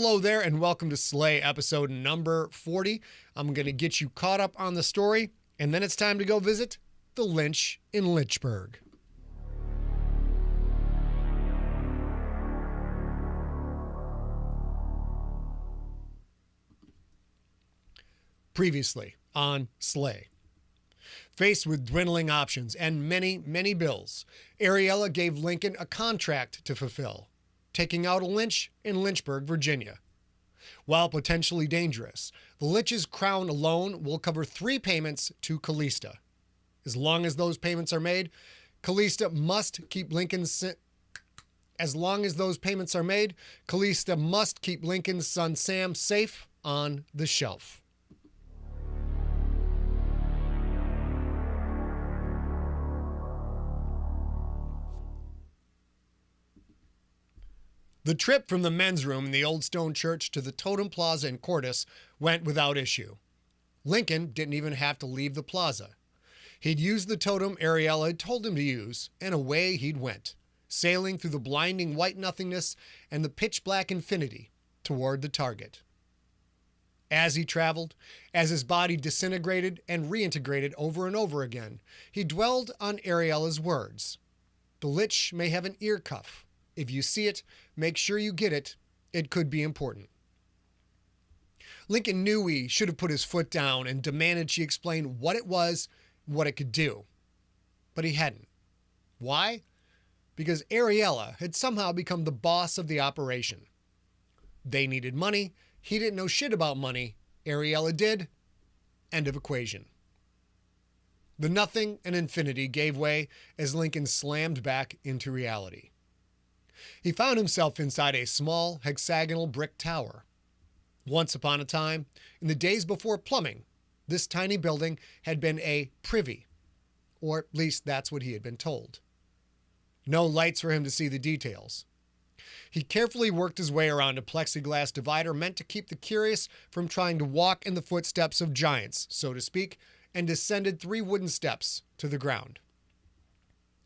Hello there and welcome to Slay episode number 40. I'm going to get you caught up on the story and then it's time to go visit the Lynch in Lynchburg. Previously on Slay. Faced with dwindling options and many bills, Ariella gave Lincoln a contract to fulfill, taking out a lynch in Lynchburg, Virginia. While potentially dangerous, the Lich's crown alone will cover 3 payments to Callista. As long as those payments are made, Callista must keep Lincoln's son Sam safe on the shelf. The trip from the men's room in the Old Stone Church to the Totem Plaza in Cordis went without issue. Lincoln didn't even have to leave the plaza. He'd used the totem Ariella had told him to use, and away he'd went, sailing through the blinding white nothingness and the pitch-black infinity toward the target. As he traveled, as his body disintegrated and reintegrated over and over again, he dwelled on Ariella's words. The Lich may have an ear cuff. If you see it, make sure you get it. It could be important. Lincoln knew he should have put his foot down and demanded she explain what it was, what it could do. But he hadn't. Why? Because Ariella had somehow become the boss of the operation. They needed money. He didn't know shit about money. Ariella did. End of equation. The nothing and infinity gave way as Lincoln slammed back into reality. He found himself inside a small hexagonal brick tower. Once upon a time, in the days before plumbing, this tiny building had been a privy, or at least that's what he had been told. No lights for him to see the details. He carefully worked his way around a plexiglass divider meant to keep the curious from trying to walk in the footsteps of giants, so to speak, and descended 3 wooden steps to the ground.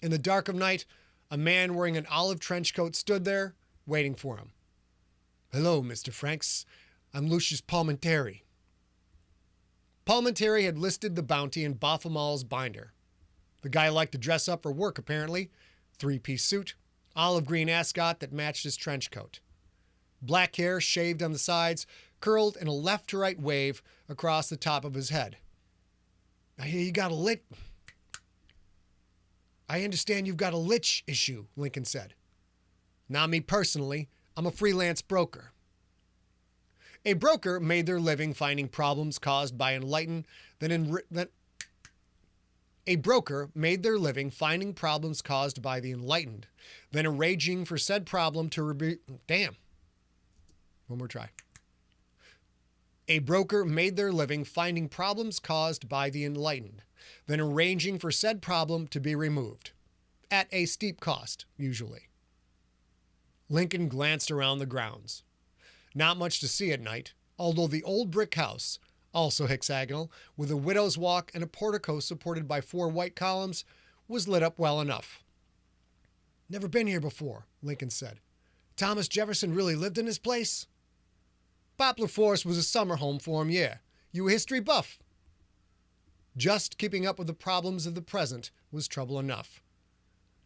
In the dark of night, a man wearing an olive trench coat stood there, waiting for him. "Hello, Mr. Franks. I'm Lucius Palmentary." Palmentary had listed the bounty in Baphomet's binder. The guy liked to dress up for work, apparently. 3-piece suit, olive green ascot that matched his trench coat. Black hair shaved on the sides, curled in a left-to-right wave across the top of his head. "I hear you got a lit... I understand you've got a Lich issue," Lincoln said. "Not me personally. I'm a freelance broker." A broker made their living finding problems caused by enlightened, A broker made their living finding problems caused by the enlightened, then arranging for said problem to One more try. A broker made their living finding problems caused by the enlightened, then arranging for said problem to be removed, at a steep cost, usually. Lincoln glanced around the grounds. Not much to see at night, although the old brick house, also hexagonal, with a widow's walk and a portico supported by 4 white columns, was lit up well enough. "Never been here before," Lincoln said. "Thomas Jefferson really lived in this place?" "Poplar Forest was a summer home for him, yeah. You a history buff?" Just keeping up with the problems of the present was trouble enough.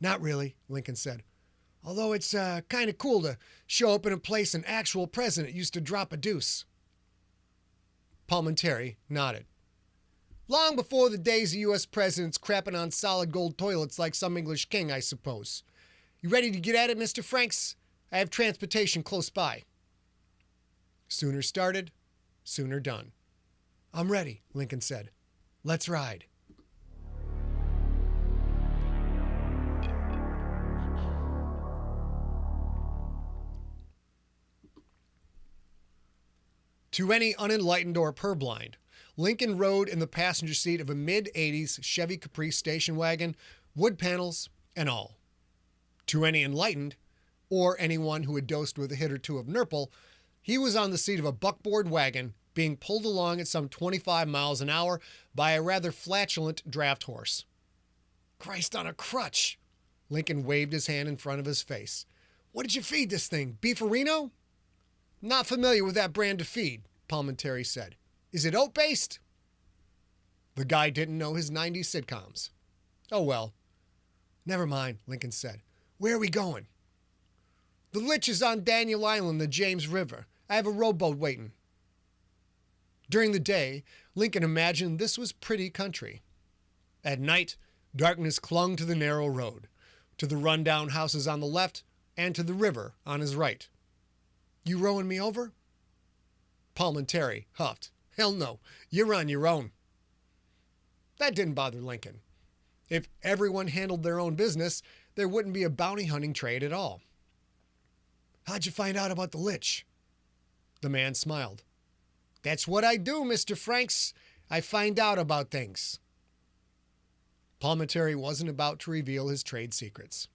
"Not really," Lincoln said. "Although it's kind of cool to show up in a place an actual president used to drop a deuce." Palmentary nodded. "Long before the days of U.S. presidents crapping on solid gold toilets like some English king, I suppose. You ready to get at it, Mr. Franks? I have transportation close by." Sooner started, sooner done. "I'm ready," Lincoln said. "Let's ride." To any unenlightened or purblind, Lincoln rode in the passenger seat of a mid-'80s Chevy Caprice station wagon, wood panels and all. To any enlightened, or anyone who had dosed with a hit or two of Nurple, he was on the seat of a buckboard wagon being pulled along at some 25 miles an hour by a rather flatulent draft horse. "Christ on a crutch!" Lincoln waved his hand in front of his face. "What did you feed this thing? Beefarino?" Not familiar with that brand of feed, Palmentary said. Is it oat-based? The guy didn't know his 90s sitcoms. Oh well. Never mind, Lincoln said. Where are we going? The Lich is on Daniel Island, the James River. I have a rowboat waiting. During the day, Lincoln imagined this was pretty country. At night, darkness clung to the narrow road, to the rundown houses on the left, and to the river on his right. You rowing me over? Palmentary huffed. Hell no, you're on your own. That didn't bother Lincoln. If everyone handled their own business, there wouldn't be a bounty hunting trade at all. How'd you find out about the Lich? The man smiled. That's what I do, Mr. Franks. I find out about things. Palmentary wasn't about to reveal his trade secrets.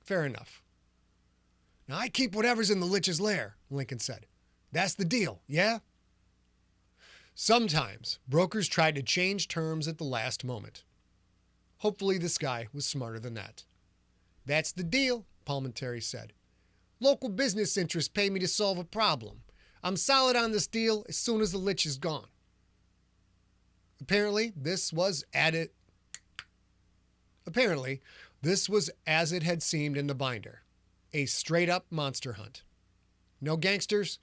Fair enough. Now I keep whatever's in the Lich's lair, Lincoln said. That's the deal, yeah? Sometimes brokers tried to change terms at the last moment. Hopefully this guy was smarter than that. That's the deal, Palmentary said. Local business interests pay me to solve a problem. I'm solid on this deal as soon as the Lich is gone. Apparently, this was as it had seemed in the binder. A straight-up monster hunt. No gangsters,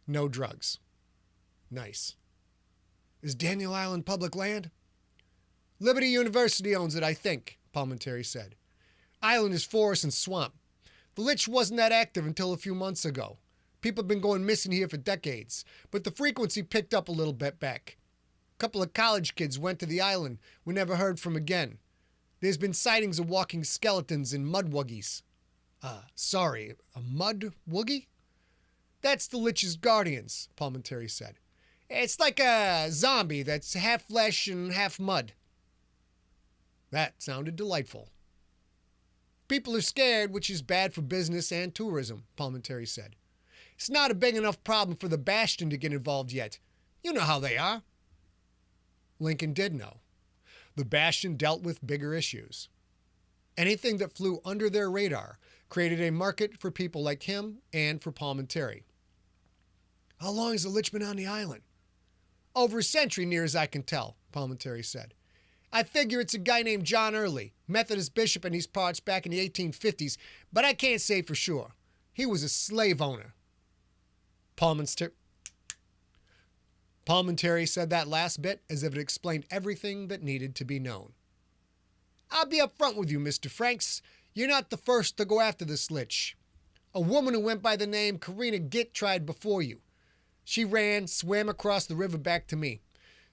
no drugs. Nice. Is Daniel Island public land? Liberty University owns it, I think, Palmentary said. Island is forest and swamp. The Lich wasn't that active until a few months ago. People have been going missing here for decades, but the frequency picked up a little bit back. A couple of college kids went to the island we never heard from again. There's been sightings of walking skeletons and mudwuggies. A mudwuggy? That's the Lich's guardians, Palmentary said. It's like a zombie that's half flesh and half mud. That sounded delightful. People are scared, which is bad for business and tourism, Palmentary said. It's not a big enough problem for the Bastion to get involved yet. You know how they are. Lincoln did know. The Bastion dealt with bigger issues. Anything that flew under their radar created a market for people like him and for Palmentary. How long has the Lich been on the island? Over a century, near as I can tell, Palmentary said. I figure it's a guy named John Early, Methodist bishop in these parts back in the 1850s, but I can't say for sure. He was a slave owner. Palmentary said that last bit as if it explained everything that needed to be known. I'll be up front with you, Mr. Franks. You're not the first to go after this Lich. A woman who went by the name Karina Gitt tried before you. She ran, swam across the river back to me.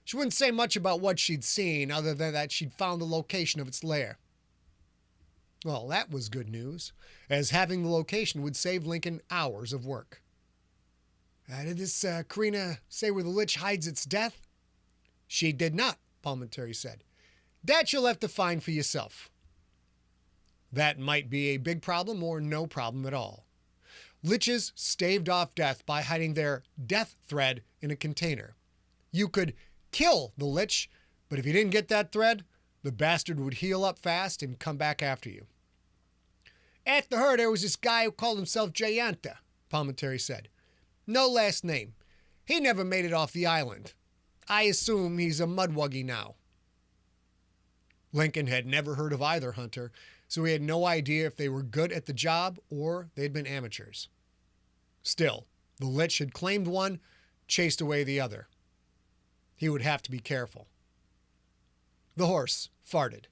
She wouldn't say much about what she'd seen, other than that she'd found the location of its lair. Well, that was good news, as having the location would save Lincoln hours of work. Did this Karina say where the Lich hides its death? She did not, Palmentary said. That you'll have to find for yourself. That might be a big problem or no problem at all. Liches staved off death by hiding their death thread in a container. You could kill the Lich, but if you didn't get that thread, the bastard would heal up fast and come back after you. After her, there was this guy who called himself Jayanta, Palmentary said. No last name. He never made it off the island. I assume he's a mudwuggy now. Lincoln had never heard of either hunter, so he had no idea if they were good at the job or they'd been amateurs. Still, the Lich had claimed one, chased away the other. He would have to be careful. The horse farted.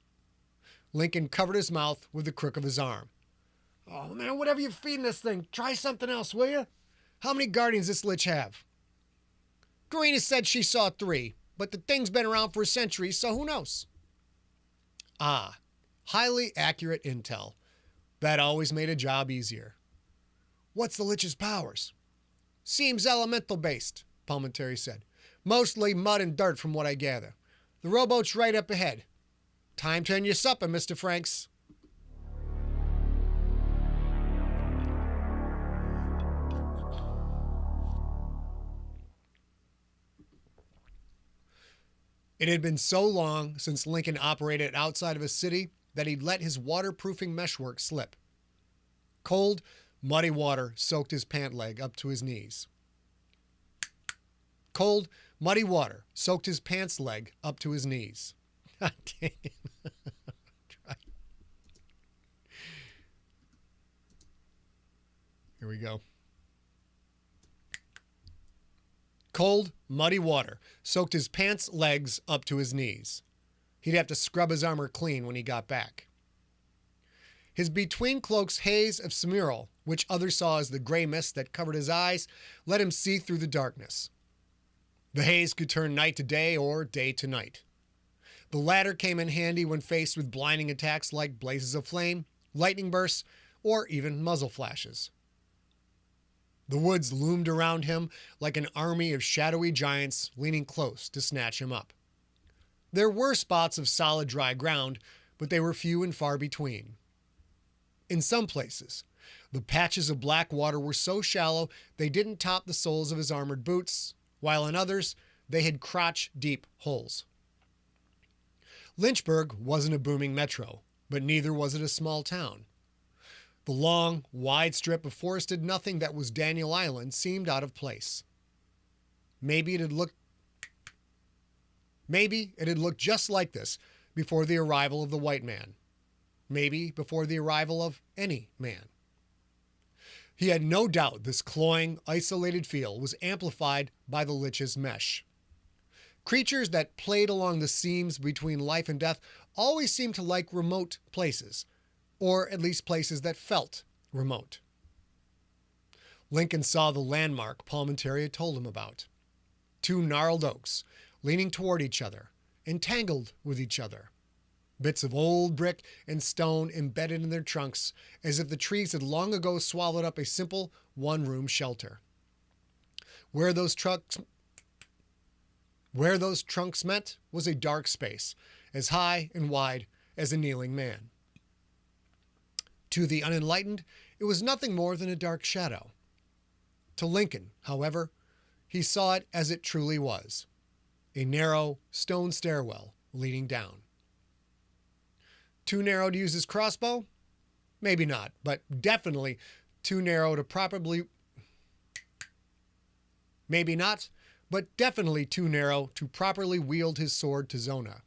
Lincoln covered his mouth with the crook of his arm. Oh, man, whatever you're feeding this thing, try something else, will you? How many guardians does this Lich have? Karina said she saw 3, but the thing's been around for a century, so who knows? Ah, highly accurate intel. That always made a job easier. What's the Lich's powers? Seems elemental-based, Palmentary said. Mostly mud and dirt from what I gather. The rowboat's right up ahead. Time to earn your supper, Mr. Franks. It had been so long since Lincoln operated outside of a city that he'd let his waterproofing meshwork slip. Cold, muddy water soaked his pant leg up to his knees. Cold, muddy water soaked his pants leg up to his knees. God dang it. Here we go. Cold, muddy water soaked his pants legs up to his knees. He'd have to scrub his armor clean when he got back. His between cloaks haze of smearl, which others saw as the gray mist that covered his eyes, let him see through the darkness. The haze could turn night to day or day to night. The latter came in handy when faced with blinding attacks like blazes of flame, lightning bursts, or even muzzle flashes. The woods loomed around him like an army of shadowy giants leaning close to snatch him up. There were spots of solid dry ground, but they were few and far between. In some places, the patches of black water were so shallow they didn't top the soles of his armored boots, while in others, they had crotch-deep holes. Lynchburg wasn't a booming metro, but neither was it a small town. The long, wide strip of forested nothing that was Daniel Island seemed out of place. Maybe it had looked just like this before the arrival of the white man. Maybe before the arrival of any man. He had no doubt this cloying, isolated feel was amplified by the Lich's mesh. Creatures that played along the seams between life and death always seemed to like remote places, or at least places that felt remote. Lincoln saw the landmark Palmentary had told him about. Two gnarled oaks, leaning toward each other, entangled with each other. Bits of old brick and stone embedded in their trunks, as if the trees had long ago swallowed up a simple one-room shelter. Where those trunks met was a dark space, as high and wide as a kneeling man. To the unenlightened, it was nothing more than a dark shadow. To Lincoln, however, he saw it as it truly was, a narrow stone stairwell leading down. Too narrow to use his crossbow? Maybe not, but definitely too narrow to properly wield his sword to Zona.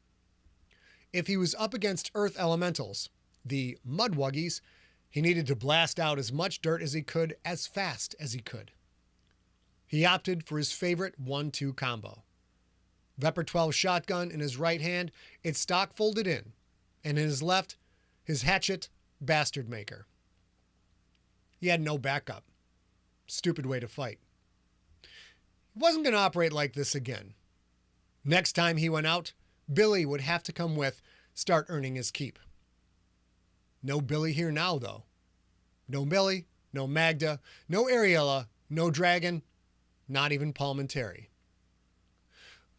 If he was up against earth elementals, the mudwuggies, he needed to blast out as much dirt as he could as fast as he could. He opted for his favorite 1-2 combo. Vepr 12 shotgun in his right hand, its stock folded in, and in his left, his hatchet bastard maker. He had no backup. Stupid way to fight. He wasn't going to operate like this again. Next time he went out, Billy would have to come with, start earning his keep. No Billy here now, though. No Billy, no Magda, no Ariella, no Dragon, not even Palmentary.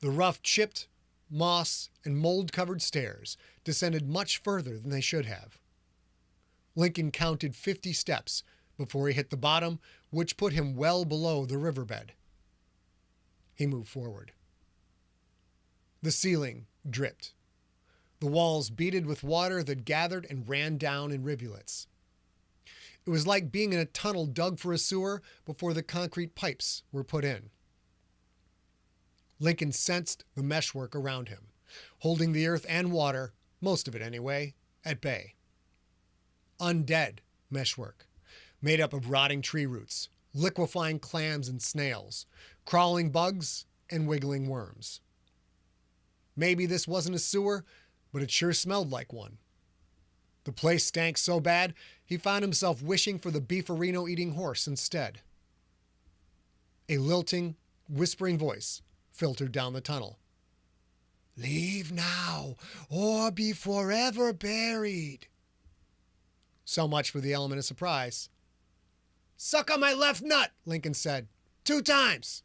The rough, chipped, moss, and mold-covered stairs descended much further than they should have. Lincoln counted 50 steps before he hit the bottom, which put him well below the riverbed. He moved forward. The ceiling dripped. The walls beaded with water that gathered and ran down in rivulets. It was like being in a tunnel dug for a sewer before the concrete pipes were put in. Lincoln sensed the meshwork around him, holding the earth and water, most of it anyway, at bay. Undead meshwork, made up of rotting tree roots, liquefying clams and snails, crawling bugs, and wiggling worms. Maybe this wasn't a sewer, but it sure smelled like one. The place stank so bad, he found himself wishing for the beefarino-eating horse instead. A lilting, whispering voice filtered down the tunnel. "Leave now, or be forever buried." So much for the element of surprise. "Suck on my left nut," Lincoln said. 2 times.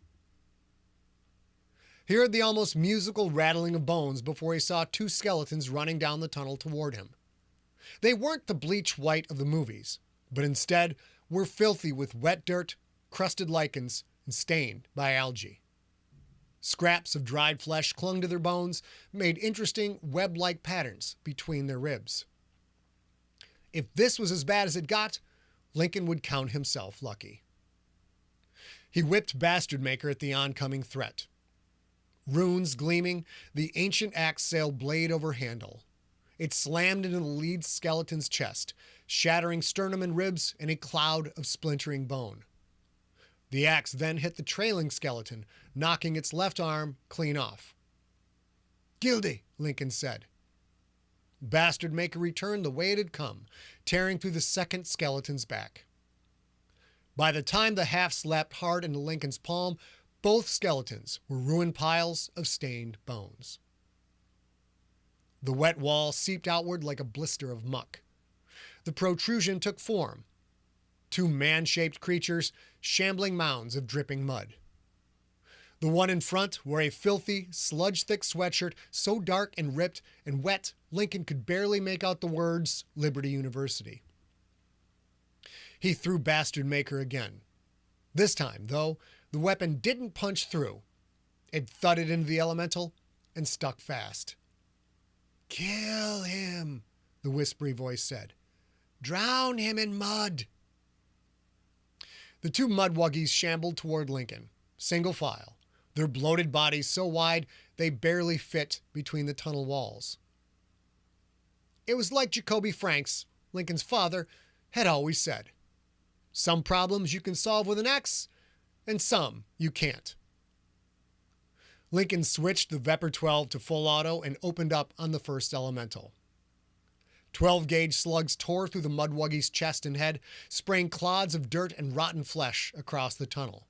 He heard the almost musical rattling of bones before he saw 2 skeletons running down the tunnel toward him. They weren't the bleach white of the movies, but instead were filthy with wet dirt, crusted lichens, and stained by algae. Scraps of dried flesh clung to their bones, made interesting web-like patterns between their ribs. If this was as bad as it got, Lincoln would count himself lucky. He whipped Bastard Maker at the oncoming threat, Runes gleaming, the ancient axe sailed blade over handle. It slammed into the lead skeleton's chest, shattering sternum and ribs in a cloud of splintering bone. The axe then hit the trailing skeleton, knocking its left arm clean off. "Guilty," Lincoln said. Bastard Maker returned the way it had come, tearing through the second skeleton's back. By the time the haft slapped hard into Lincoln's palm, both skeletons were ruined piles of stained bones. The wet wall seeped outward like a blister of muck. The protrusion took form. Two man-shaped creatures, shambling mounds of dripping mud. The one in front wore a filthy, sludge-thick sweatshirt so dark and ripped and wet Lincoln could barely make out the words Liberty University. He threw Bastard Maker again. This time, though, the weapon didn't punch through. It thudded into the elemental and stuck fast. "Kill him," the whispery voice said. "Drown him in mud." The two mudwuggies shambled toward Lincoln, single file, their bloated bodies so wide they barely fit between the tunnel walls. It was like Jacoby Franks, Lincoln's father, had always said. Some problems you can solve with an axe, and some you can't. Lincoln switched the Vepr 12 to full auto and opened up on the first elemental. 12-gauge slugs tore through the mudwuggie's chest and head, spraying clods of dirt and rotten flesh across the tunnel.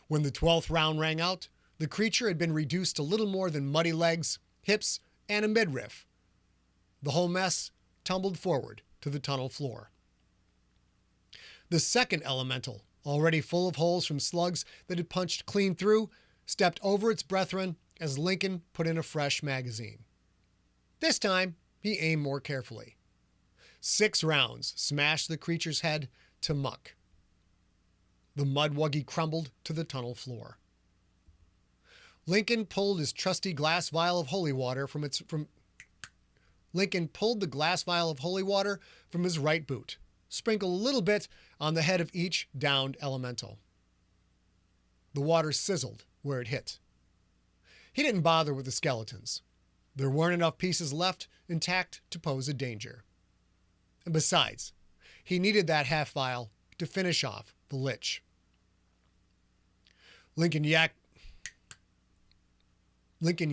When the 12th round rang out, the creature had been reduced to little more than muddy legs, hips, and a midriff. The whole mess tumbled forward to the tunnel floor. The second elemental, already full of holes from slugs that had punched clean through, stepped over its brethren as Lincoln put in a fresh magazine. This time, he aimed more carefully. 6 rounds smashed the creature's head to muck. The mudwuggie crumbled to the tunnel floor. Lincoln pulled his trusty glass vial of holy water Lincoln pulled the glass vial of holy water from his right boot, sprinkled a little bit on the head of each downed elemental. The water sizzled where it hit. He didn't bother with the skeletons. There weren't enough pieces left intact to pose a danger. And besides, he needed that half vial to finish off the Lich. Lincoln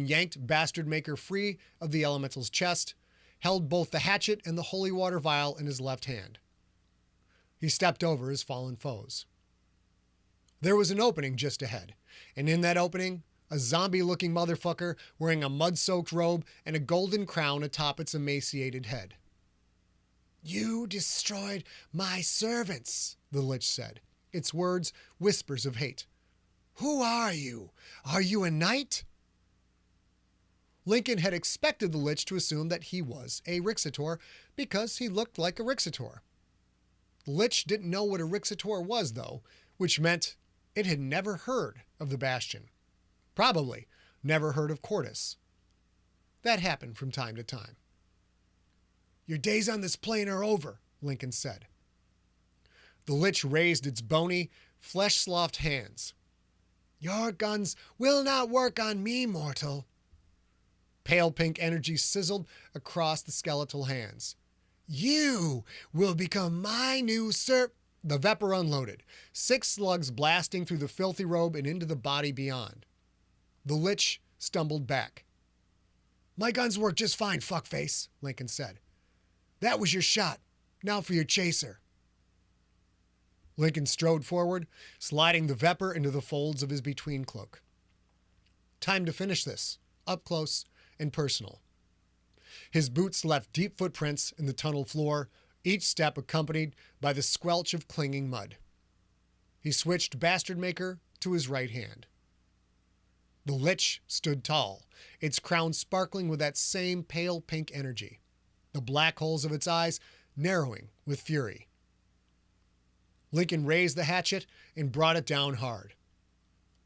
yanked Bastard Maker free of the elemental's chest, held both the hatchet and the holy water vial in his left hand. He stepped over his fallen foes. There was an opening just ahead, and in that opening, a zombie-looking motherfucker wearing a mud-soaked robe and a golden crown atop its emaciated head. "You destroyed my servants," the Lich said, its words whispers of hate. "Who are you? Are you a knight?" Lincoln had expected the Lich to assume that he was a Rixator because he looked like a Rixator. The Lich didn't know what a Rixator was, though, which meant it had never heard of the Bastion. Probably never heard of Cordis. That happened from time to time. "Your days on this plane are over," Lincoln said. The Lich raised its bony, flesh-sloughed hands. "Your guns will not work on me, mortal." Pale pink energy sizzled across the skeletal hands. "You will become my new The Vepr unloaded, 6 slugs blasting through the filthy robe and into the body beyond. The Lich stumbled back. "My guns work just fine, fuckface," Lincoln said. "That was your shot. Now for your chaser." Lincoln strode forward, sliding the Vepr into the folds of his between cloak. Time to finish this, up close and personal. His boots left deep footprints in the tunnel floor, each step accompanied by the squelch of clinging mud. He switched Bastard Maker to his right hand. The Lich stood tall, its crown sparkling with that same pale pink energy, the black holes of its eyes narrowing with fury. Lincoln raised the hatchet and brought it down hard.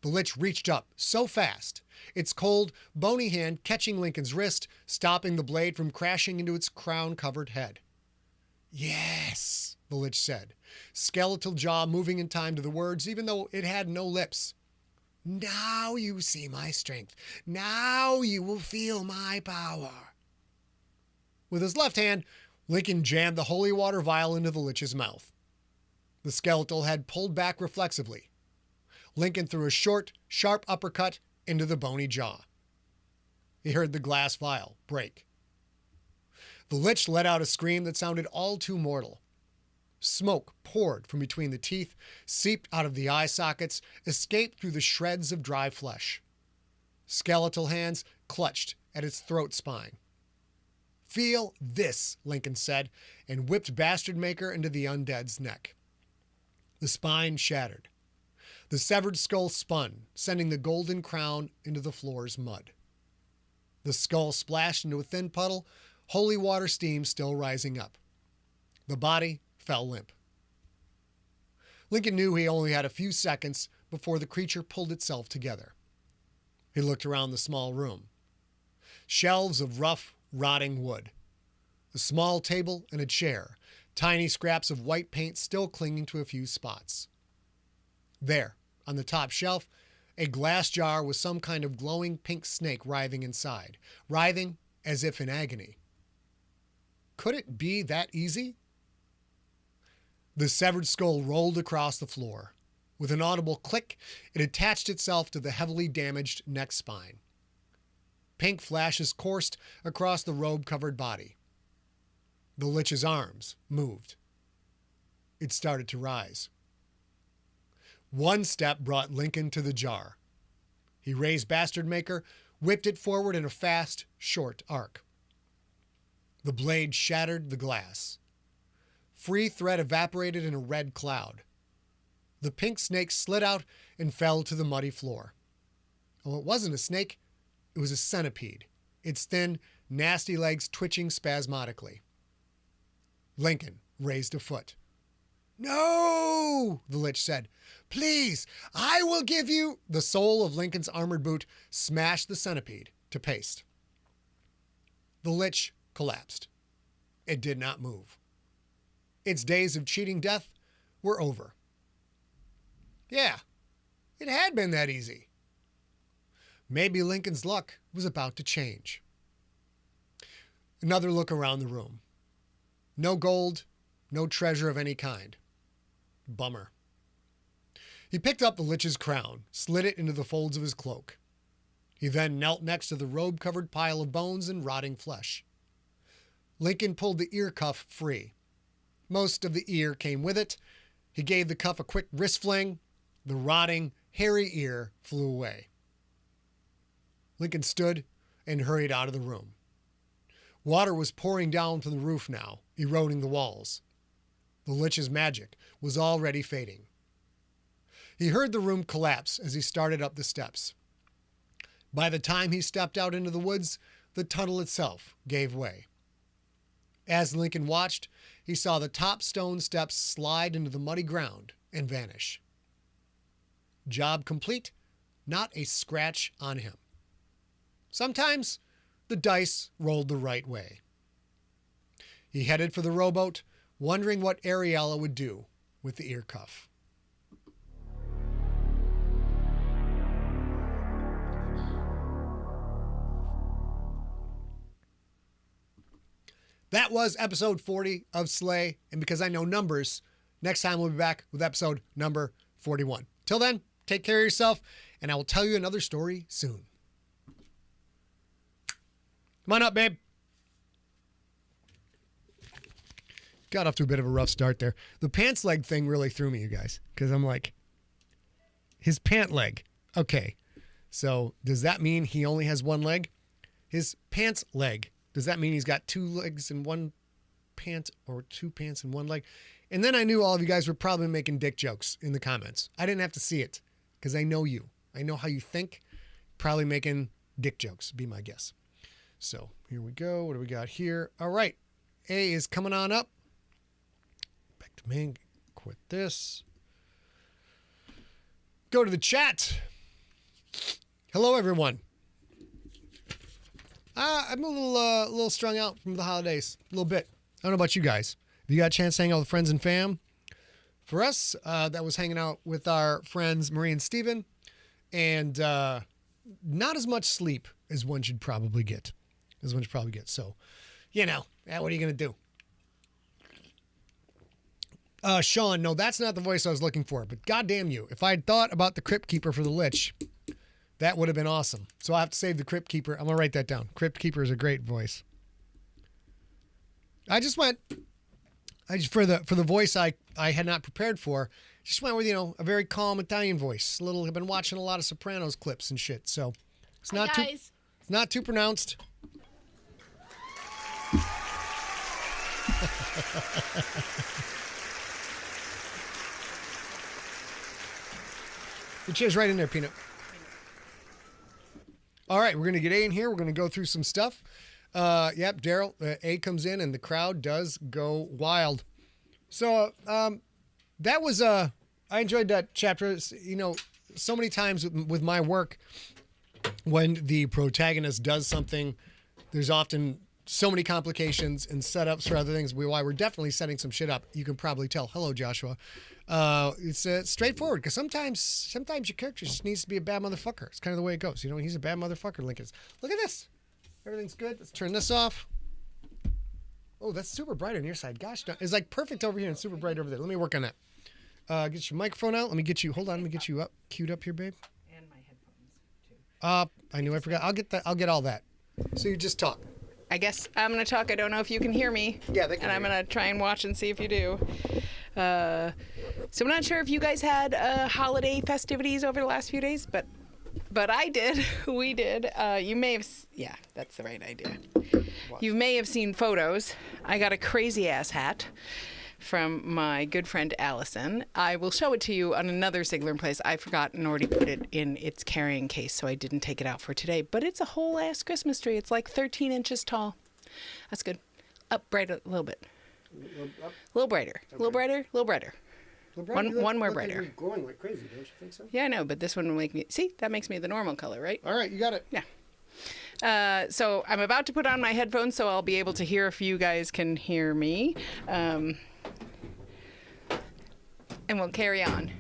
The Lich reached up so fast, its cold, bony hand catching Lincoln's wrist, stopping the blade from crashing into its crown-covered head. "Yes," the Lich said, skeletal jaw moving in time to the words even though it had no lips. Now you see my strength. Now you will feel my power. With his left hand, Lincoln jammed the holy water vial into the Lich's mouth. The skeletal head pulled back reflexively. Lincoln threw a short, sharp uppercut into the bony jaw. He heard the glass vial break. The Lich let out a scream that sounded all too mortal. Smoke poured from between the teeth, seeped out of the eye sockets, escaped through the shreds of dry flesh. Skeletal hands clutched at its throat spine. Feel this, Lincoln said, and whipped Bastard Maker into the undead's neck. The spine shattered. The severed skull spun, sending the golden crown into the floor's mud. The skull splashed into a thin puddle, holy water steam still rising up. The body fell limp. Lincoln knew he only had a few seconds before the creature pulled itself together. He looked around the small room. Shelves of rough, rotting wood. A small table and a chair, tiny scraps of white paint still clinging to a few spots. There, on the top shelf, a glass jar with some kind of glowing pink snake writhing inside, writhing as if in agony. Could it be that easy? The severed skull rolled across the floor. With an audible click, it attached itself to the heavily damaged neck spine. Pink flashes coursed across the robe-covered body. The Lich's arms moved. It started to rise. One step brought Lincoln to the jar. He raised Bastard Maker, whipped it forward in a fast, short arc. The blade shattered the glass. Free thread evaporated in a red cloud. The pink snake slid out and fell to the muddy floor. Oh, it wasn't a snake. It was a centipede, its thin, nasty legs twitching spasmodically. Lincoln raised a foot. "No," the Lich said. "Please, I will give you—" The sole of Lincoln's armored boot smashed the centipede to paste. The Lich collapsed. It did not move. Its days of cheating death were over. Yeah, it had been that easy. Maybe Lincoln's luck was about to change. Another look around the room. No gold, no treasure of any kind. Bummer. He picked up the Lich's crown, slid it into the folds of his cloak. He then knelt next to the robe-covered pile of bones and rotting flesh. Lincoln pulled the ear cuff free. Most of the ear came with it. He gave the cuff a quick wrist fling. The rotting, hairy ear flew away. Lincoln stood and hurried out of the room. Water was pouring down from the roof now, eroding the walls. The Lich's magic was already fading. He heard the room collapse as he started up the steps. By the time he stepped out into the woods, the tunnel itself gave way. As Lincoln watched, he saw the top stone steps slide into the muddy ground and vanish. Job complete, not a scratch on him. Sometimes the dice rolled the right way. He headed for the rowboat, wondering what Ariella would do with the ear cuff. That was episode 40 of Slay, and because I know numbers, next time we'll be back with episode number 41. Till then, take care of yourself, and I will tell you another story soon. Come on up, babe. Got off to a bit of a rough start there. The pants leg thing really threw me, you guys, because I'm like, his pant leg. Okay, so does that mean he only has one leg? His pants leg. Does that mean he's got two legs in one pant or two pants in one leg? And then I knew all of you guys were probably making dick jokes in the comments. I didn't have to see it because I know you. I know how you think. Probably making dick jokes, be my guess. So here we go. What do we got here? All right. A is coming on up. Back to me. Quit this. Go to the chat. Hello, everyone. I'm a little strung out from the holidays. A little bit. I don't know about you guys. Have you got a chance to hang out with friends and fam? For us, that was hanging out with our friends Marie and Steven. and not as much sleep as one should probably get. So, what are you going to do? Sean, no, that's not the voice I was looking for. But goddamn you, if I had thought about the Crypt Keeper for the Lich, that would have been awesome. So I have to save the Crypt Keeper. I'm gonna write that down. Crypt Keeper is a great voice. I just for the voice I had not prepared for. Just went with a very calm Italian voice. I've been watching a lot of Sopranos clips and shit. So it's not too pronounced. Your chair's right in there, Peanut. All right, we're going to get A in here. We're going to go through some stuff. Yep, Daryl, A comes in and the crowd does go wild. So that was, I enjoyed that chapter. So many times with my work, when the protagonist does something, there's often so many complications and setups for other things. Why we're definitely setting some shit up. You can probably tell. Hello, Joshua. It's straightforward because sometimes your character just needs to be a bad motherfucker. It's kind of the way it goes. He's a bad motherfucker. Lincoln is. Look at this. Everything's good. Let's turn this off. Oh, that's super bright on your side. Gosh, it's like perfect over here and super bright over there. Let me work on that. Get your microphone out. Let me get you. Hold on. Let me get you up, queued up here, babe. And my headphones too. I knew I forgot. I'll get that. I'll get all that. So you just talk. I guess I'm going to talk. I don't know if you can hear me. Yeah, they can. And I'm going to try and watch and see if you do. So I'm not sure if you guys had holiday festivities over the last few days, but I did. We did. You may have. Yeah, that's the right idea. What? You may have seen photos. I got a crazy ass hat from my good friend Allison. I will show it to you on another Sigler in Place. I forgot and already put it in its carrying case, so I didn't take it out for today. But it's a whole ass Christmas tree. It's like 13 inches tall. That's good. Up bright a little bit. A little brighter. A little brighter. A little brighter. One more brighter. You're glowing like crazy, don't you think so? Yeah, I know, but this one will make me... See, that makes me the normal color, right? All right, you got it. Yeah. So I'm about to put on my headphones so I'll be able to hear if you guys can hear me. And we'll carry on.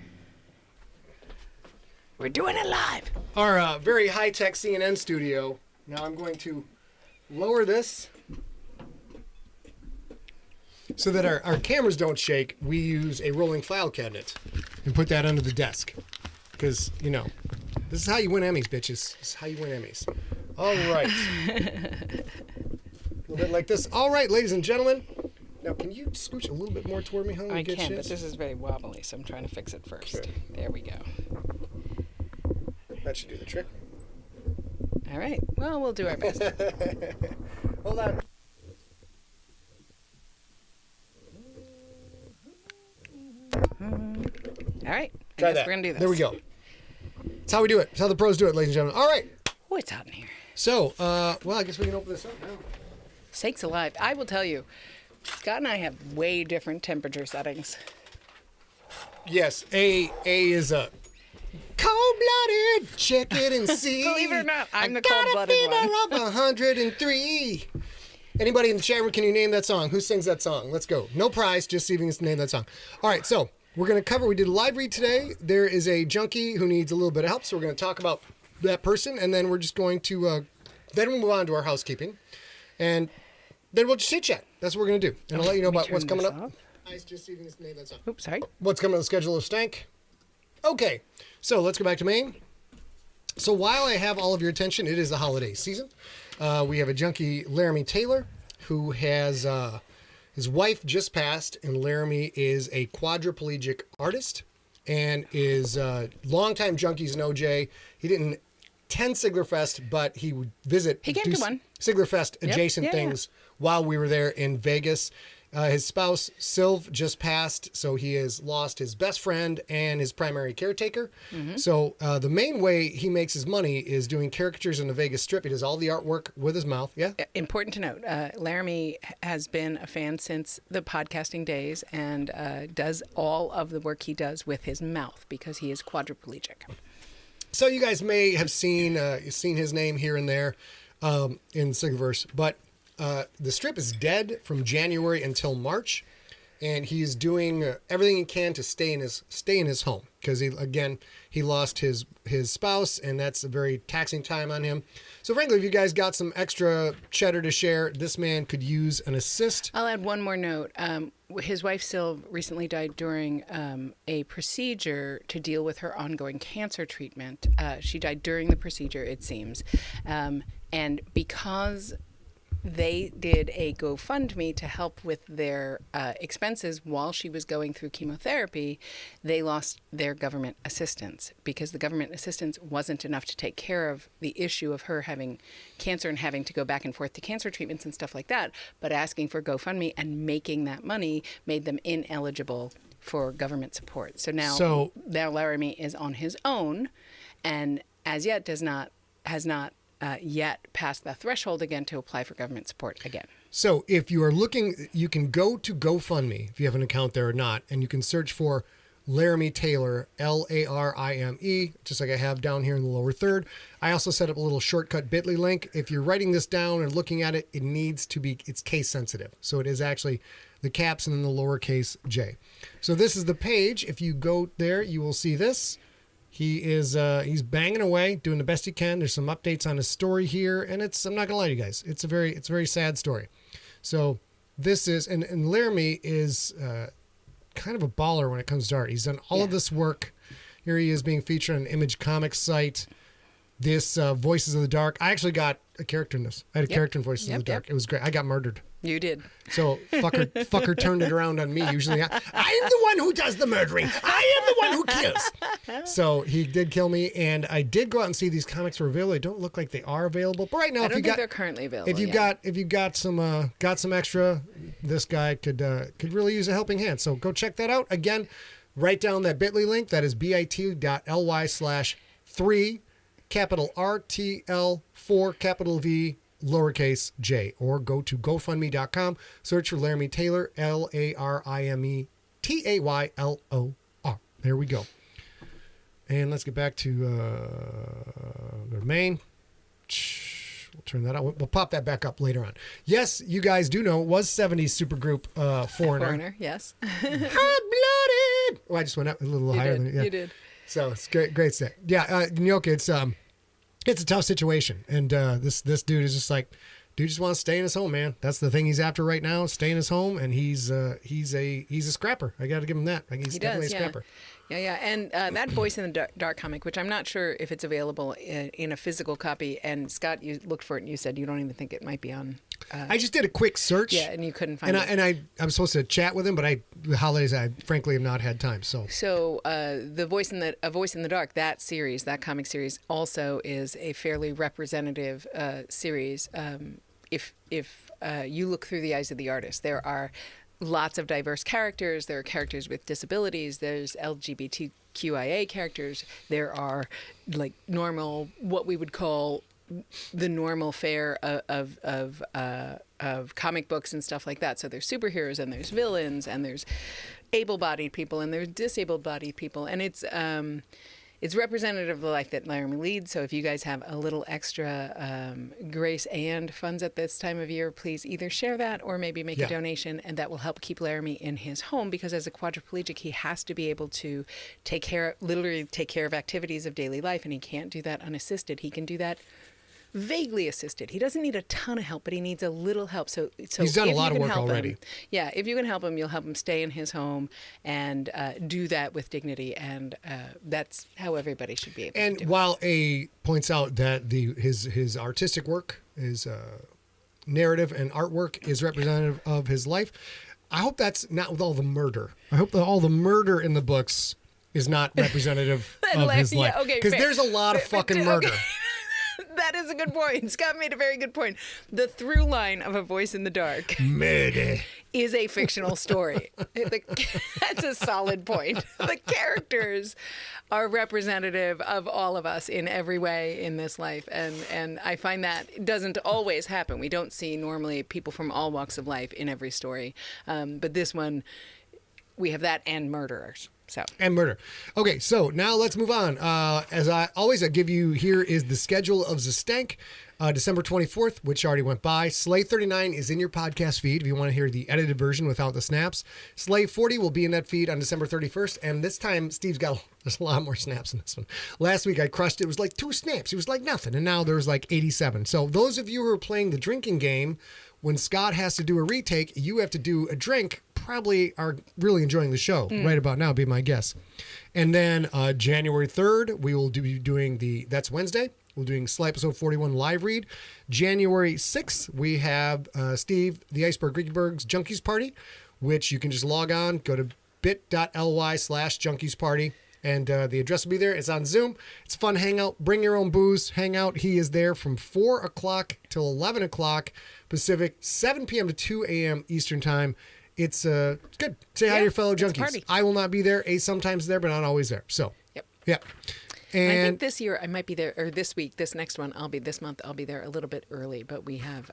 We're doing it live. Our very high-tech CNN studio. Now I'm going to lower this so that our cameras don't shake. We use a rolling file cabinet and put that under the desk. Because, this is how you win Emmys, bitches. This is how you win Emmys. All right. A little bit like this. All right, ladies and gentlemen. Now, can you scooch a little bit more toward me, honey? I can, but this is very wobbly, so I'm trying to fix it first. Sure. There we go. That should do the trick. All right. Well, we'll do our best. Hold on. All right. Try that. We're going to do this. There we go. That's how we do it. That's how the pros do it, ladies and gentlemen. All right. Oh, it's hot in here. So, I guess we can open this up now. Sakes alive. I will tell you, Scott and I have way different temperature settings. Yes. A is a cold-blooded. Check it and see. Believe it or not, I'm the cold-blooded one. I got a fever of 103. Anybody in the chat room, can you name that song? Who sings that song? Let's go. No prize, just see if you can name that song. All right, so we're going to cover, we did a live read today. There is a junkie who needs a little bit of help, so we're going to talk about that person, and then we're just going to, then we'll move on to our housekeeping. And then we'll just chit-chat. That's what we're going to do. And I'll let you know about what's coming up. Just see if you can name that song. Oops, sorry. What's coming on the schedule of Stank? Okay, so let's go back to Maine. So while I have all of your attention, it is the holiday season. We have a junkie, Laramie Taylor, who has his wife just passed, and Laramie is a quadriplegic artist and is longtime junkies in OJ. He didn't attend Siglerfest, but he would visit. He came to one. Siglerfest adjacent things while we were there in Vegas. His spouse, Sylv, just passed, so he has lost his best friend and his primary caretaker. Mm-hmm. So the main way he makes his money is doing caricatures in the Vegas Strip. He does all the artwork with his mouth. Yeah. Important to note, Laramie has been a fan since the podcasting days and does all of the work he does with his mouth because he is quadriplegic. So you guys may have seen his name here and there in Siglerverse, but the strip is dead from January until March, and he's doing everything he can to stay in his home because he lost his spouse, and that's a very taxing time on him. So frankly, if you guys got some extra cheddar to share, this man could use an assist. I'll add one more note. His wife still recently died during a procedure to deal with her ongoing cancer treatment. She died during the procedure, it seems. And because they did a GoFundMe to help with their expenses while she was going through chemotherapy, they lost their government assistance because the government assistance wasn't enough to take care of the issue of her having cancer and having to go back and forth to cancer treatments and stuff like that. But asking for GoFundMe and making that money made them ineligible for government support. So now Laramie is on his own, and as yet has not yet passed the threshold again to apply for government support again. So if you are looking, you can go to GoFundMe if you have an account there or not, and you can search for Laramie Taylor, Larime, just like I have down here in the lower third. I also set up a little shortcut bit.ly link. If you're writing this down and looking at it, it's case sensitive. So it is actually the caps and then the lowercase j. So this is the page. If you go there, you will see this. He's banging away, doing the best he can. There's some updates on his story here, and I'm not gonna lie to you guys, it's a very sad story. So this is, and Laramie is kind of a baller when it comes to art. He's done all of this work. Here he is being featured on an Image Comics site. This Voices of the Dark. I actually got a character in this. I had a character in Voices of the Dark. It was great. I got murdered. You did. So fucker turned it around on me. Usually I am the one who does the murdering. I am the one who kills. So he did kill me, and I did go out and see these comics were available. They don't look like they are available, but right now, I don't think they're currently available. If you got some extra, this guy could really use a helping hand. So go check that out. Again, write down that bit.ly link. That is bit.ly/3 capital RTL 4 capital V lowercase j, or go to GoFundMe.com, search for Laramie Taylor, LARIME TAYLOR. There we go. And let's get back to the main. We'll turn that on. We'll pop that back up later on. Yes, you guys do know it was 70s supergroup Foreigner. Foreigner, yes. Hot-blooded! Well, I just went up a little higher than it. Yeah. You did. So it's great stuff. Yeah, Nyoka, it's a tough situation, and this dude is just like, dude just wants to stay in his home, man. That's the thing he's after right now, stay in his home, and he's a scrapper. I got to give him that. He's definitely a scrapper. Yeah. And that Voice in the Dark comic, which I'm not sure if it's available in a physical copy, and Scott, you looked for it and you said you don't even think it might be on. I just did a quick search. Yeah, and you couldn't find it. And I'm supposed to chat with him, but the holidays I frankly have not had time. So the Voice in the Dark, that comic series also is a fairly representative series. If you look through the eyes of the artist, there are lots of diverse characters. There are characters with disabilities. There's LGBTQIA characters. There are like normal, what we would call the normal fare of comic books and stuff like that. So there's superheroes and there's villains and there's able-bodied people and there's disabled-bodied people, and it's representative of the life that Laramie leads. So if you guys have a little extra grace and funds at this time of year, please either share that or maybe make a donation, and that will help keep Laramie in his home, because as a quadriplegic, he has to be able to literally take care of activities of daily life, and he can't do that unassisted. He can do that vaguely assisted. He doesn't need a ton of help, but he needs a little help. So he's done a lot of work already. If you can help him, you'll help him stay in his home and do that with dignity, and that's how everybody should be able to do it. And while A points out that his artistic work, his narrative and artwork is representative of his life, I hope that's not with all the murder. I hope that all the murder in the books is not representative of his life. Because there's a lot of fucking murder. Okay. That is a good point. Scott made a very good point. The through line of A Voice in the Dark murder is a fictional story. That's a solid point. The characters are representative of all of us in every way in this life. And I find that doesn't always happen. We don't see normally people from all walks of life in every story. But this one, we have that and murderers. So And murder. Okay, so now let's move on. As I always give you, here is the schedule of Zastank. December 24th, which already went by. Slay 39 is in your podcast feed if you want to hear the edited version without the snaps. Slay 40 will be in that feed on December 31st. And this time, there's a lot more snaps in this one. Last week, I crushed it. It was like 2 snaps. It was like nothing. And now there's like 87. So those of you who are playing the drinking game, when Scott has to do a retake, you have to do a drink, probably are really enjoying the show right about now, be my guess. And then January 3rd, we will be doing that's Wednesday. We're doing Slay episode 41 live read. January 6th, we have Steve, the Iceberg Greekyberg's Junkies Party, which you can just log on, go to bit.ly/Junkies Party, and the address will be there. It's on Zoom. It's a fun hangout. Bring your own booze, hang out. He is there from 4 o'clock till 11 o'clock Pacific, 7 p.m. to 2 a.m. Eastern Time. It's good. Say hi to your fellow junkies. I will not be there. Ace sometimes there, but not always there. So, yeah. And I think this year I might be there, or this week, this next one, this month, I'll be there a little bit early, but we have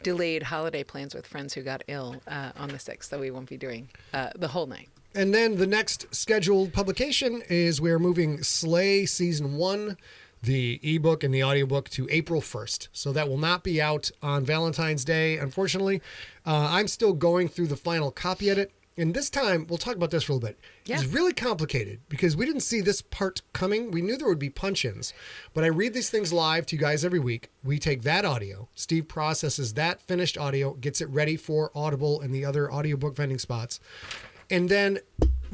delayed holiday plans with friends who got ill on the 6th, so we won't be doing the whole night. And then the next scheduled publication is we're moving Slay Season 1, the ebook and the audiobook, to April 1st. So that will not be out on Valentine's Day, unfortunately. I'm still going through the final copy edit. And this time, we'll talk about this for a little bit. Yeah. It's really complicated because we didn't see this part coming. We knew there would be punch-ins. But I read these things live to you guys every week. We take that audio. Steve processes that finished audio, gets it ready for Audible and the other audiobook vending spots. And then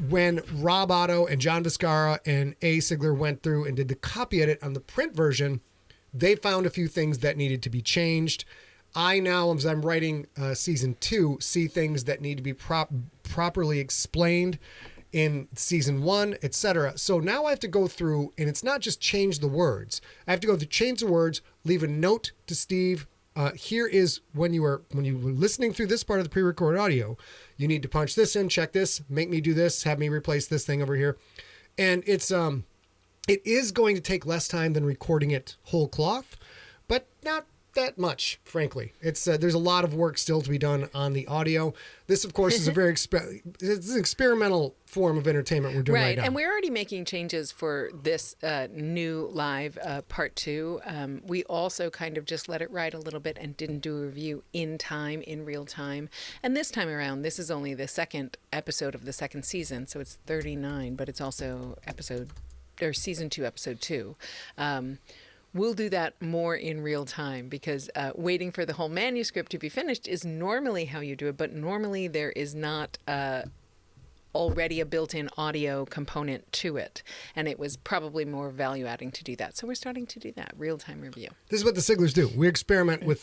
when Rob Otto and John Viscara and A. Sigler went through and did the copy edit on the print version, they found a few things that needed to be changed. I now, as I'm writing season 2, see things that need to be properly explained in season 1, etc. So now I have to go through, and it's not just change the words. I have to go through, change the words, leave a note to Steve. Here is when you were listening through this part of the pre-recorded audio, you need to punch this in, check this, make me do this, have me replace this thing over here. And it is going to take less time than recording it whole cloth, but not that much, frankly. It's there's a lot of work still to be done on the audio. This, of course, is a very it's an experimental form of entertainment we're doing right now. And we're already making changes for this new live part 2. We also kind of just let it ride a little bit and didn't do a review in real time. And this time around, this is only the second episode of the second season, so it's 39, but it's also season 2, episode 2. We'll do that more in real time because waiting for the whole manuscript to be finished is normally how you do it, but normally there is not already a built-in audio component to it, and it was probably more value-adding to do that. So we're starting to do that, real-time review. This is what the Siglers do. We experiment with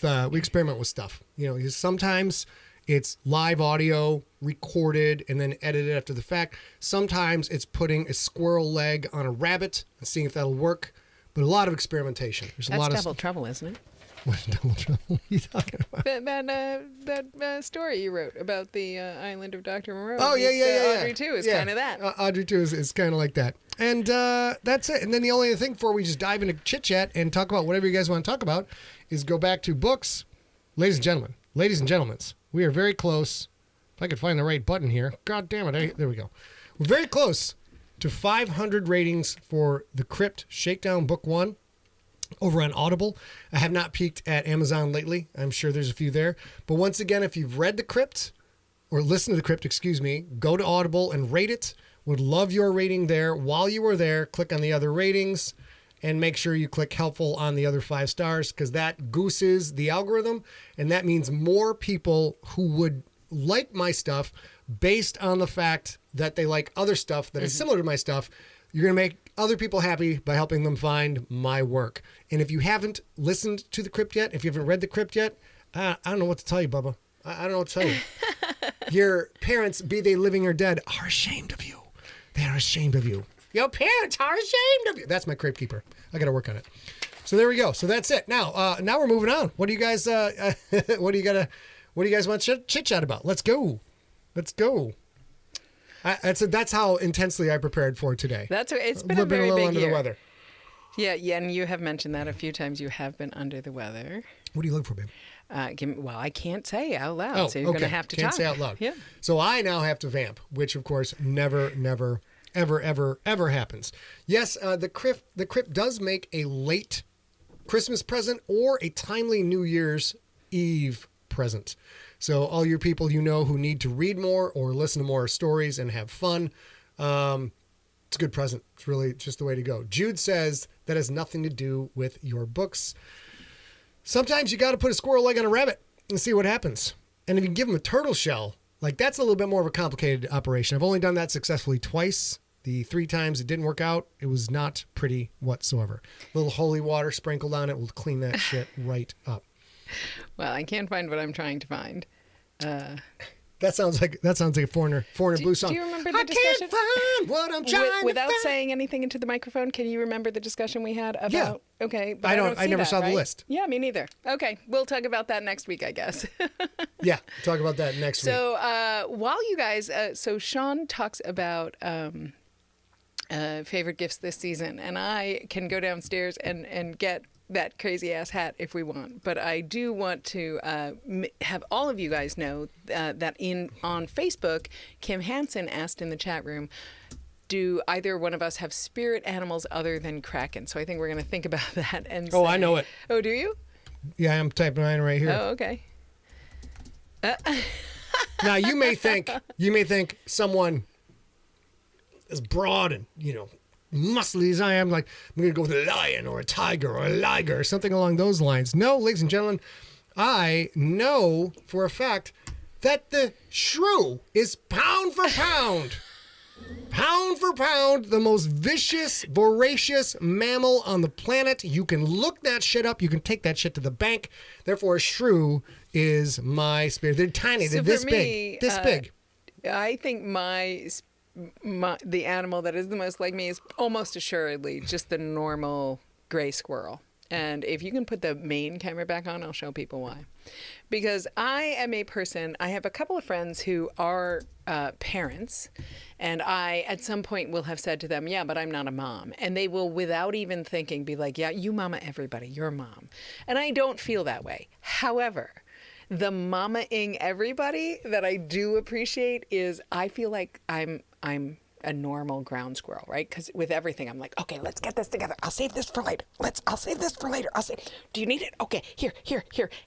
stuff. Sometimes it's live audio recorded and then edited after the fact. Sometimes it's putting a squirrel leg on a rabbit and seeing if that'll work. But a lot of experimentation. That's double trouble, isn't it? What double trouble? What are you talking about? That story you wrote about the island of Dr. Moreau. Oh, yeah. Audrey 2 is kind of that. Audrey 2 is kind of like that. And that's it. And then the only other thing before we just dive into chit-chat and talk about whatever you guys want to talk about is go back to books. Ladies and gentlemen, we are very close. If I could find the right button here. God damn it. There we go. We're very close to 500 ratings for The Crypt Shakedown Book 1 over on Audible. I have not peeked at Amazon lately. I'm sure there's a few there. But once again, if you've read The Crypt, or listened to The Crypt, go to Audible and rate it. Would love your rating there. While you are there, click on the other ratings and make sure you click helpful on the other 5 stars because that gooses the algorithm. And that means more people who would like my stuff based on the fact that they like other stuff that is similar to my stuff. You're going to make other people happy by helping them find my work. And if you haven't listened to The Crypt yet, if you haven't read The Crypt yet, I don't know what to tell you, Bubba. I don't know what to tell you. Your parents, be they living or dead, are ashamed of you. They are ashamed of you. Your parents are ashamed of you. That's my Crypt Keeper. I got to work on it. So there we go. So that's it. Now we're moving on. What do you guys what do you guys want to chit chat about? Let's go. That's how intensely I prepared for today. It's been a very big year. Under the weather. Yeah, and you have mentioned that a few times. You have been under the weather. What do you look for, babe? Well, I can't say out loud, Oh, so you're okay. going to have to Can't talk. say out loud. Yeah. So I now have to vamp, which of course never, ever happens. Yes, the crypt does make a late Christmas present or a timely New Year's Eve present. So all your people who need to read more or listen to more stories and have fun, it's a good present. It's really just the way to go. Jude says that has nothing to do with your books. Sometimes you got to put a squirrel leg on a rabbit and see what happens. And if you give them a turtle shell, like that's a little bit more of a complicated operation. I've only done that successfully twice. The 3 times it didn't work out, it was not pretty whatsoever. A little holy water sprinkled on it will clean that shit right up. Well, I can't find what I'm trying to find. That sounds like a foreigner blues song. Do you remember the I discussion? can't find what I'm trying Without to find. saying anything into the microphone, can you remember the discussion we had about? Yeah. Okay, but I never saw the right? list. Yeah, me neither. Okay, we'll talk about that next week, I guess. Yeah, talk about that next week. So while you guys, so Sean talks about favorite gifts this season, and I can go downstairs and get that crazy ass hat if we want. But I do want to have all of you guys know that on Facebook, Kim Hansen asked in the chat room, do either one of us have spirit animals other than Kraken? So I think we're going to think about that. And Oh, I know it. Oh, do you? Yeah, I'm typing mine right here. Oh, okay. Now you may think someone as broad and muscly as I am, like I'm gonna go with a lion or a tiger or a liger or something along those lines. No, ladies and gentlemen, I know for a fact that the shrew is pound for pound the most vicious, voracious mammal on the planet. You can look that shit up. You can take that shit to the bank. Therefore, a shrew is my spirit. They're tiny. So They're this for me, big. This big. I think the animal that is the most like me is almost assuredly just the normal gray squirrel. And if you can put the main camera back on, I'll show people why. Because I am a person, I have a couple of friends who are parents, and I at some point will have said to them, yeah, but I'm not a mom. And they will, without even thinking, be like, yeah, you mama everybody, you're a mom. And I don't feel that way. However, the mama-ing everybody that I do appreciate is I feel like I'm a normal ground squirrel, right? Because with everything, I'm like, okay, let's get this together. I'll save this for later. I'll save this for later. Do you need it? Okay, here.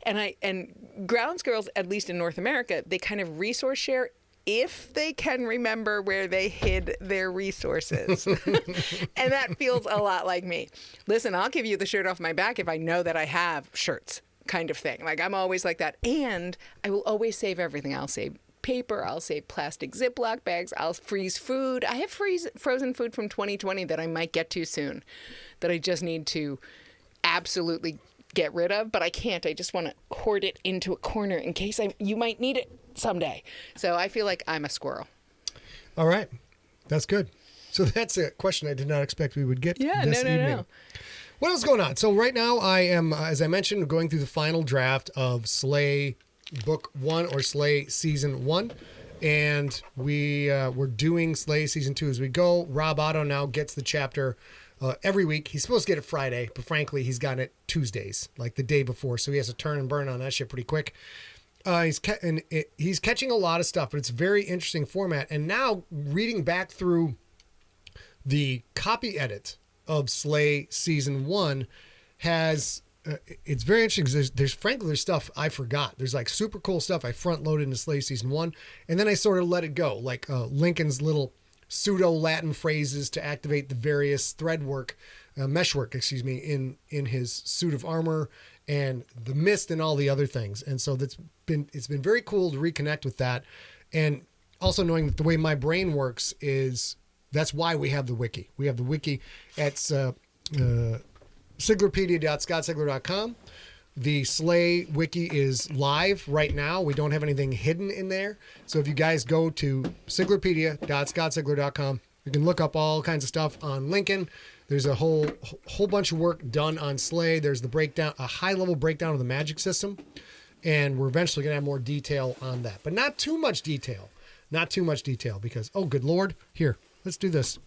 And ground squirrels, at least in North America, they kind of resource share if they can remember where they hid their resources. And that feels a lot like me. Listen, I'll give you the shirt off my back if I know that I have shirts, kind of thing. Like, I'm always like that. And I will always save everything. I'll save paper, I'll save plastic Ziploc bags, I'll freeze food. I have frozen food from 2020 that I might get to soon, that I just need to absolutely get rid of, but I can't. I just want to hoard it into a corner in case you might need it someday. So I feel like I'm a squirrel. All right. That's good. So that's a question I did not expect we would get this evening. No. What else is going on? So right now I am, as I mentioned, going through the final draft of Slay Book 1 or Slay Season 1. And we're doing Slay Season 2 as we go. Rob Otto now gets the chapter every week. He's supposed to get it Friday, but frankly, he's gotten it Tuesdays, like the day before. So he has to turn and burn on that shit pretty quick. He's catching a lot of stuff, but it's a very interesting format. And now reading back through the copy edit of Slay Season 1 has... it's very interesting because there's stuff I forgot. There's like super cool stuff I front loaded into Slay Season 1, and then I sort of let it go. Like Lincoln's little pseudo Latin phrases to activate the various meshwork, in his suit of armor, and the mist and all the other things. And so it's been very cool to reconnect with that, and also knowing that the way my brain works is that's why we have the wiki. We have the wiki at Siglerpedia.scottsigler.com. The Slay wiki is live right now. We don't have anything hidden in there. So if you guys go to Siglerpedia.scottsigler.com, you can look up all kinds of stuff on Lincoln. There's a whole bunch of work done on Slay. There's the breakdown, a high-level breakdown of the magic system. And we're eventually going to have more detail on that. But not too much detail. Not too much detail because, oh, good Lord. Here, let's do this.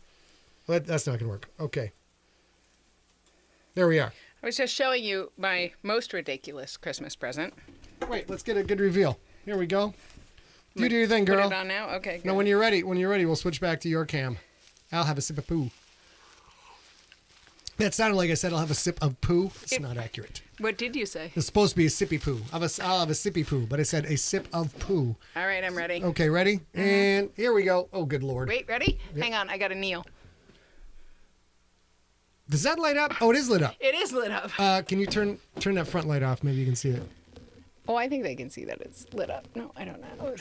That's not going to work. Okay. There we are. I was just showing you my most ridiculous Christmas present. Wait, let's get a good reveal. Here we go. You do your thing, girl. Put it on now? Okay, good. No, when you're ready, we'll switch back to your cam. I'll have a sip of poo. That sounded like I said I'll have a sip of poo. It's not accurate. What did you say? It's supposed to be a sippy poo. I'll have a sippy poo, but I said a sip of poo. All right, I'm ready. Okay, ready? And here we go. Oh, good Lord. Wait, ready? Yep. Hang on, I got to kneel. Does that light up? Oh, it is lit up. It is lit up. Can you turn that front light off? Maybe you can see it. Oh, I think they can see that it's lit up. No, I don't know.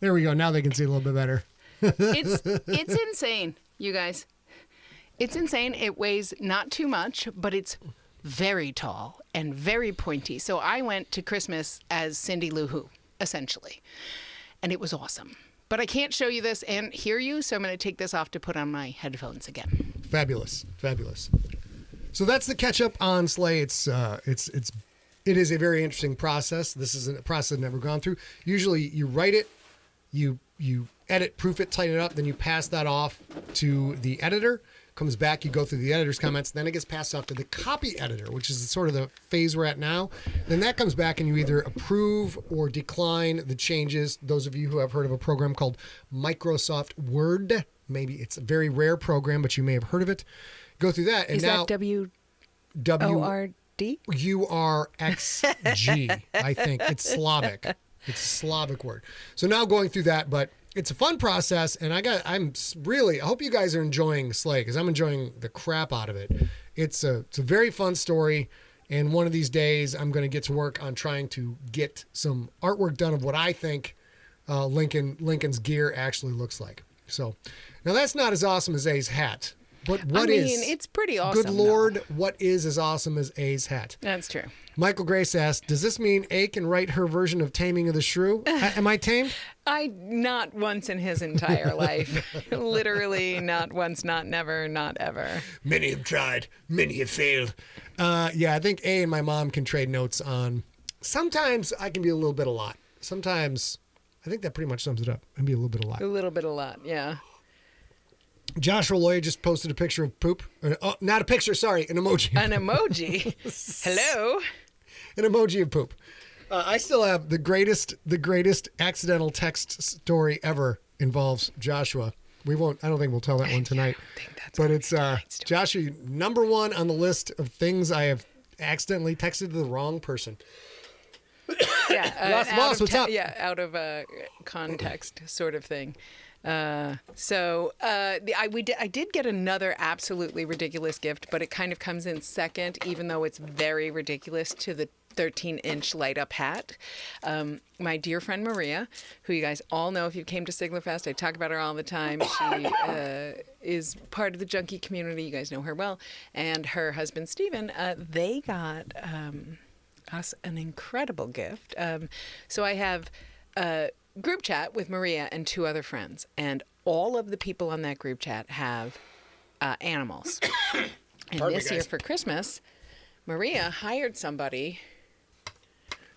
There we go. Now they can see a little bit better. It's insane, you guys. It's insane. It weighs not too much, but it's very tall and very pointy. So I went to Christmas as Cindy Lou Who, essentially. And it was awesome. But I can't show you this and hear you, so I'm going to take this off to put on my headphones again. Fabulous. So that's the catch up on Slay. It is a very interesting process. This is a process I've never gone through. Usually you write it, you edit, proof it, tighten it up, then you pass that off to the editor. Comes back, you go through the editor's comments, then it gets passed off to the copy editor, which is sort of the phase we're at now. Then that comes back and you either approve or decline the changes. Those of you who have heard of a program called Microsoft Word, maybe it's a very rare program, but you may have heard of it. Go through that. And is now, that W-O-R-D? U-R-X-G, I think. It's Slavic. It's a Slavic word. So now going through that, but it's a fun process, and I hope you guys are enjoying Slay, because I'm enjoying the crap out of it. It's a very fun story, and one of these days I'm going to get to work on trying to get some artwork done of what I think Lincoln's gear actually looks like. So now that's not as awesome as A's hat, but it's pretty awesome. Good Lord, though. What is as awesome as A's hat? That's true. Michael Grace asked, does this mean A can write her version of Taming of the Shrew? Am I tamed? Not once in his entire life. Literally not once, not never, not ever. Many have tried, many have failed. Yeah, I think A and my mom can trade notes on. Sometimes I can be a little bit a lot. Sometimes, I think that pretty much sums it up. I can be a little bit a lot. A little bit a lot, yeah. Joshua Loya just posted a picture of poop. Not a picture, sorry, an emoji. An emoji? Hello? An emoji of poop. I still have the greatest accidental text story ever involves Joshua. I don't think we'll tell that one tonight. But it's Joshua, number one on the list of things I have accidentally texted to the wrong person. Yeah, Lost Boss, what's up? Yeah, out of context sort of thing. I did get another absolutely ridiculous gift, but it kind of comes in second, even though it's very ridiculous, to the 13-inch light-up hat. My dear friend Maria, who you guys all know if you came to Siglerfest, I talk about her all the time. She is part of the junkie community. You guys know her well. And her husband, Steven, they got us an incredible gift. So I have a group chat with Maria and two other friends. And all of the people on that group chat have animals. And this year for Christmas, Maria hired somebody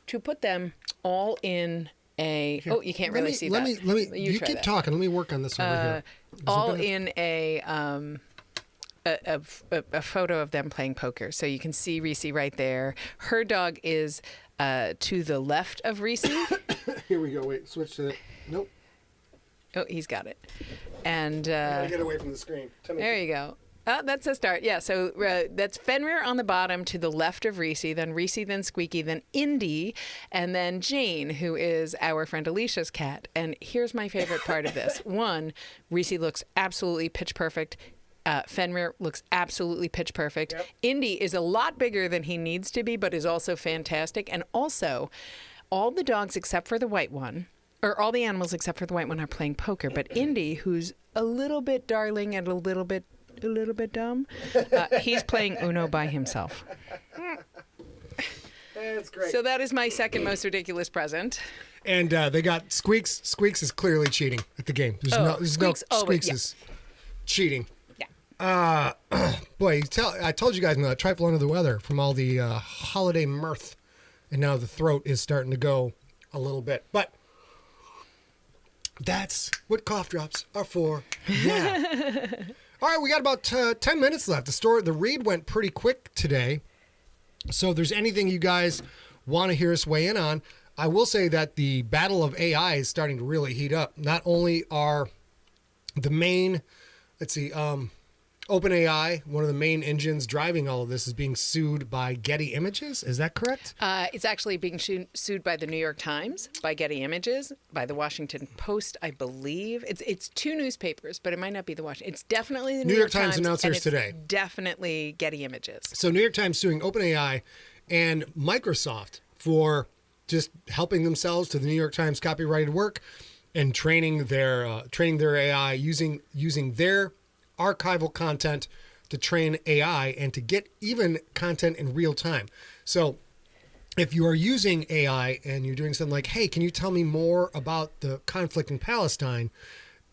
to put them all in a... Here, you can't really see that. You keep that. Talking. Let me work on this over here. All in a photo of them playing poker. So you can see Reese right there. Her dog is to the left of Reese. Here we go. Wait, switch to it. Nope. Oh, he's got it. And I gotta get away from the screen. There you go. Oh, that's a start. Yeah, so that's Fenrir on the bottom to the left of Reese, then Squeaky, then Indy, and then Jane, who is our friend Alicia's cat. And here's my favorite part of this. One, Reese looks absolutely pitch perfect. Fenrir looks absolutely pitch perfect. Yep. Indy is a lot bigger than he needs to be, but is also fantastic. And also, all the dogs except for the white one, or all the animals except for the white one are playing poker. But Indy, who's a little bit darling and a little bit dumb, he's playing Uno by himself. That's great. So that is my second most ridiculous present. And they got Squeaks. Squeaks is clearly cheating at the game. Squeaks is cheating. Yeah. Boy, I told you guys I'm a trifle under the weather from all the holiday mirth, and now the throat is starting to go a little bit. But that's what cough drops are for. Yeah. All right, we got about 10 minutes left. The read went pretty quick today. So if there's anything you guys want to hear us weigh in on. I will say that the battle of AI is starting to really heat up. Not only are the main, OpenAI, one of the main engines driving all of this, is being sued by Getty Images. Is that correct? It's actually being sued by the New York Times, by Getty Images, by the Washington Post, I believe. It's two newspapers, but it might not be the Washington. It's definitely the New York Times announced theirs today. Definitely Getty Images. So New York Times suing OpenAI and Microsoft for just helping themselves to the New York Times copyrighted work and training their AI using their archival content to train AI and to get even content in real time. So if you are using AI and you're doing something like, hey, can you tell me more about the conflict in Palestine?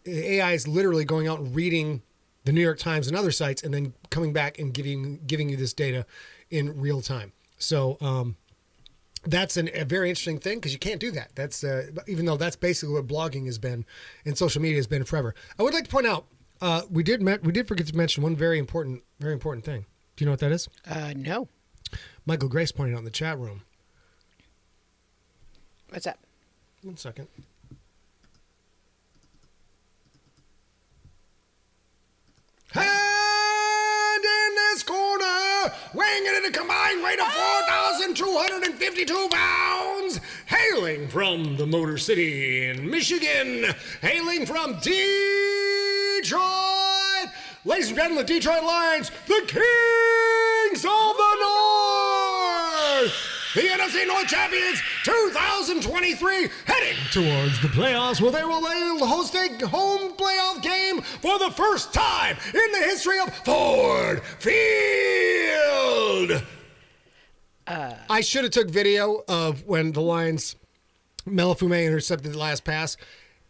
AI is literally going out and reading the New York Times and other sites and then coming back and giving you this data in real time. So that's a very interesting thing because you can't do that. That's even though that's basically what blogging has been and social media has been forever. I would like to point out we did forget to mention one very important thing. Do you know what that is? No. Michael Grace pointed out in the chat room. What's that? 1 second. And in this corner, weighing in at a combined weight of 4,252 pounds, hailing from the Motor City in Michigan, hailing from Detroit, ladies and gentlemen, the Detroit Lions, the Kings of the North, the NFC North Champions 2023, heading towards the playoffs where they will host a home playoff game for the first time in the history of Ford Field. I should have took video of when the Lions, Melifume intercepted the last pass.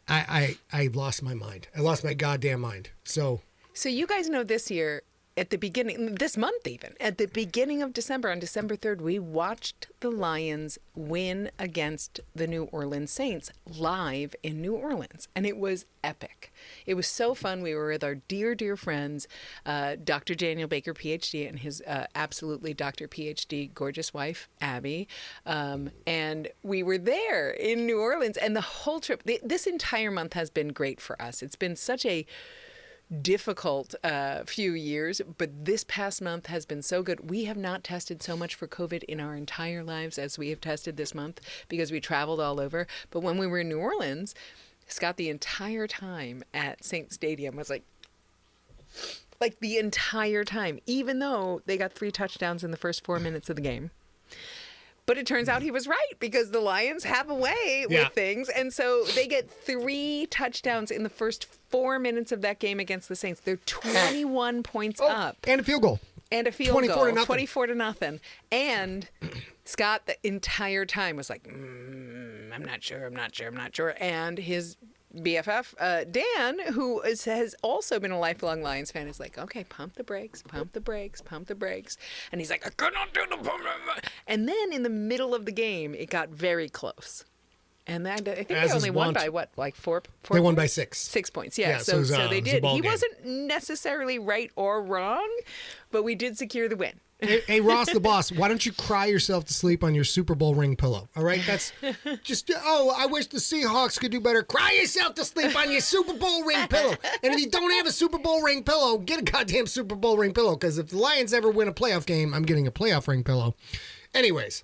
I lost my mind. I lost my goddamn mind. So you guys know this year, at the beginning, this month even, at the beginning of December, on December 3rd, we watched the Lions win against the New Orleans Saints live in New Orleans. And it was epic. It was so fun. We were with our dear, dear friends, Dr. Daniel Baker, PhD, and his absolutely Dr. PhD, gorgeous wife, Abby. And we were there in New Orleans. And the whole trip, this entire month has been great for us. It's been such a difficult few years, but this past month has been so good. We have not tested so much for COVID in our entire lives as we have tested this month because we traveled all over. But when we were in New Orleans, Scott, the entire time at Saint Stadium was like the entire time, even though they got 3 touchdowns in the first 4 minutes of the game. But it turns out he was right because the Lions have a way with things. And so they get 3 touchdowns in the first 4 minutes of that game against the Saints. They're 21 points up. And a field goal. And a field goal. 24-0. And Scott, the entire time, was like, I'm not sure. And his BFF, Dan, who has also been a lifelong Lions fan, is like, okay, pump the brakes. And he's like, I cannot do the pump. And then in the middle of the game, it got very close. And I think they only won by what, like 4 They won by 6. 6 points, yeah. So they did. He wasn't necessarily right or wrong, but we did secure the win. Hey, Ross the boss, why don't you cry yourself to sleep on your Super Bowl ring pillow? All right, that's just, I wish the Seahawks could do better. Cry yourself to sleep on your Super Bowl ring pillow. And if you don't have a Super Bowl ring pillow, get a goddamn Super Bowl ring pillow, because if the Lions ever win a playoff game, I'm getting a playoff ring pillow. Anyways,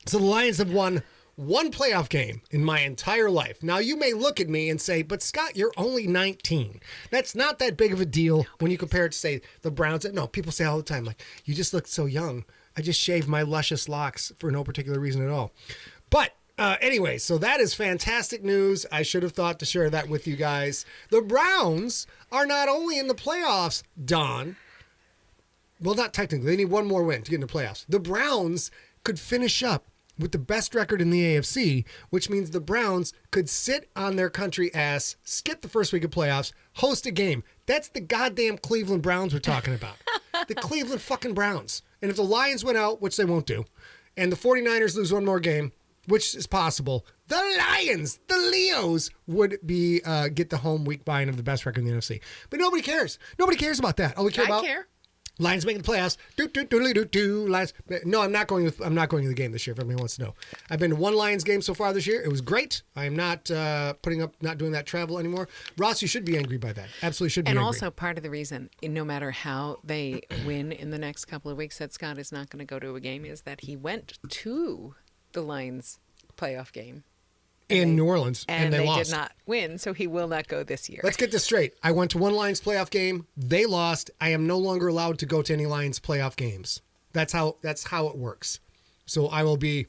so the Lions have won 1 playoff game in my entire life. Now, you may look at me and say, but Scott, you're only 19. That's not that big of a deal when you compare it to, say, the Browns. No, people say all the time, like, you just look so young. I just shaved my luscious locks for no particular reason at all. But anyway, so that is fantastic news. I should have thought to share that with you guys. The Browns are not only in the playoffs, Don. Well, not technically. They need 1 more win to get in the playoffs. The Browns could finish up with the best record in the AFC, which means the Browns could sit on their country ass, skip the first week of playoffs, host a game. That's the goddamn Cleveland Browns we're talking about. The Cleveland fucking Browns. And if the Lions win out, which they won't do, and the 49ers lose 1 more game, which is possible, the Lions, the Leos, would be get the home week bye of the best record in the NFC. But nobody cares. Nobody cares about that. All we care about... care. Lions making the playoffs. Do. Lions. No, I'm not going to the game this year. If anybody wants to know, I've been to one Lions game so far this year. It was great. I am not not doing that travel anymore. Ross, you should be angry by that. Absolutely should be. And angry. also part of the reason, no matter how they win in the next couple of weeks, that Scott is not going to go to a game is that he went to the Lions playoff game in New Orleans, and they they lost. did not win, so he will not go this year. Let's get this straight. I went to one Lions playoff game. They lost. I am no longer allowed to go to any Lions playoff games. That's how it works. So I'll be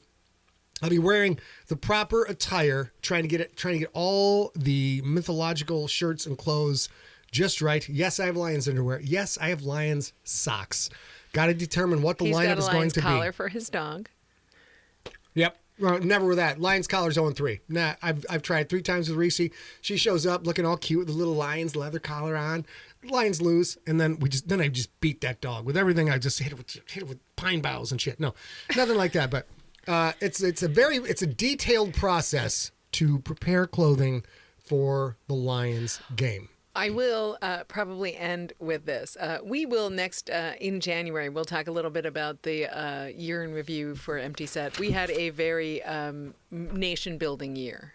wearing the proper attire, trying to get all the mythological shirts and clothes just right. Yes, I have Lions underwear. Yes, I have Lions socks. Got to determine what the lineup is going to be. He's got a Lions collar for his dog. Yep. Well, never with that. Lions collar's 0-3. Nah, I've tried 3 times with Reese. She shows up looking all cute with the little Lions leather collar on. Lions lose, and then I just beat that dog with everything. I just hit it with pine boughs and shit. No, nothing like that. But it's a detailed process to prepare clothing for the Lions game. I will probably end with this. We will next, in January, we'll talk a little bit about the year in review for Empty Set. We had a very nation-building year,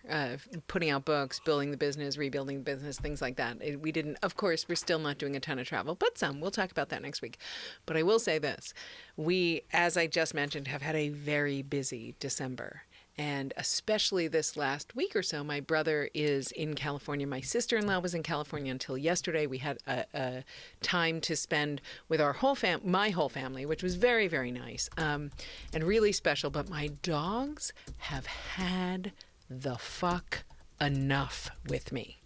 putting out books, building the business, rebuilding the business, things like that. We didn't, of course, we're still not doing a ton of travel, but some. We'll talk about that next week. But I will say this. We, as I just mentioned, have had a very busy December. And especially this last week or so, my brother is in California. My sister-in-law was in California until yesterday. We had a time to spend with our my whole family, which was very, very nice and really special. But my dogs have had the fuck enough with me.